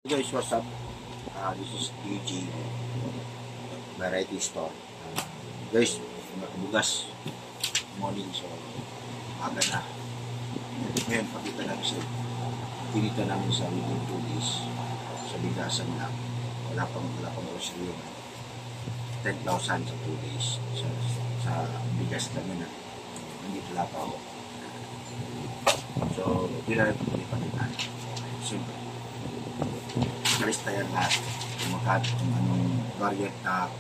Hey guys, what's up? This is DG Variety Store. Guys, nakabugas morning, so aga na. Ngayon, pakita namin sa pinita namin sa within 2 days sa bigasan lang. Wala pang grocery yun. 10,000 sa 2 days sa bigas namin na hindi wala pa ako. So, hindi na rin palitan. Simple. Kalista yan lahat. Kung anong variant na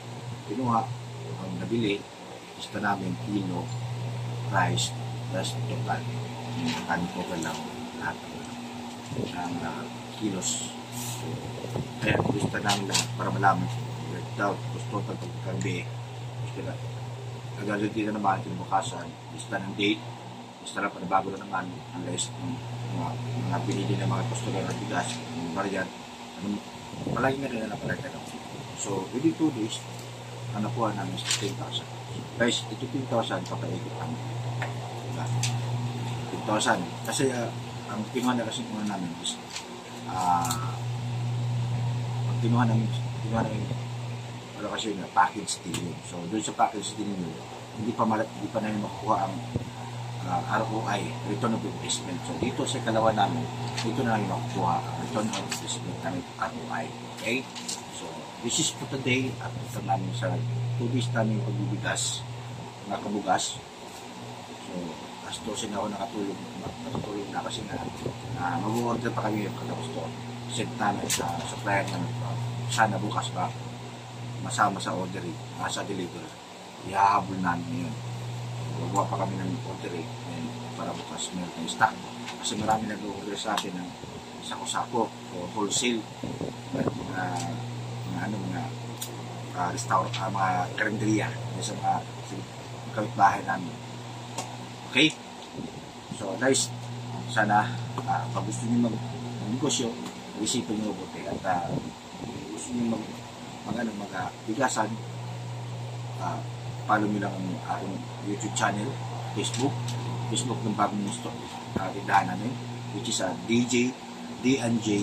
kinuha, ang nabili, lista namin, kilo, price, plus total. Kani ko ka lang lahat ng kilos. So, kaya lista namin lahat para malaman without total pagkakabi. Agad din na naman tinubukasan, lista ng date, lista na panabago na naman ang list ng mga pinili ng mga customer ng bigas, ng variant. Palagi na rin na napalagay ako. So, within 2 days, ang nakuha namin is 10,000. Guys, ito 10,000 papaikot namin. 10,000. Kasi, ang kinuha na kasi namin is, ang kinuha namin, wala kasi yung package deal. So, doon sa package deal nyo, hindi pa namin makukuha ang ROI, Return of Investment. So, dito sa kalawa namin, dito na namin makukuha ang Return of Investment namin, ROI. Okay? So, this is for today. At ito namin sa 2 days namin pagbibigas, nakabugas. So, as 12 na ako nakatulog na kasi mag-order pa kami yung katapusto. Send namin sa supplier namin. Sana bukas ba masama sa ordering, sa delivery. Ihahabol namin yun. Gagawa pa kami ng order para bukas meron tayong stock. Kasi marami nag-order sa akin ng sako-sako o wholesale mga restaurant, mga karinderya sa mga kapitbahay namin. Okay? So guys, sana pag gusto nyo mag-negosyo, isipin nyo buti at gusto nyo mag-bigasan, follow nyo lang ang aking YouTube channel, Facebook ng bagong tindahan namin, which is D&J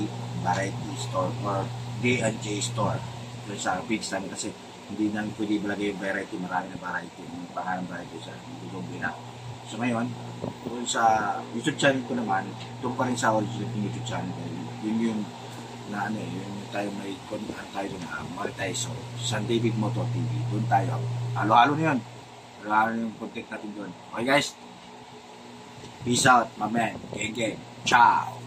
Variety Store or D&J Store. Doon sa page namin kasi hindi namin pwede ilagay yung variety, marami na variety, yung pangalan variety sa Google na. So ngayon, doon sa YouTube channel ko naman, doon pa rin sa original YouTube channel, yun yung na yung tayo may tayo na monetize, so San David Motor TV, doon tayo. Halo-halo na yun. Halo-halo yung contact natin doon. Okay guys? Peace out, my man. Gang gang. Ciao!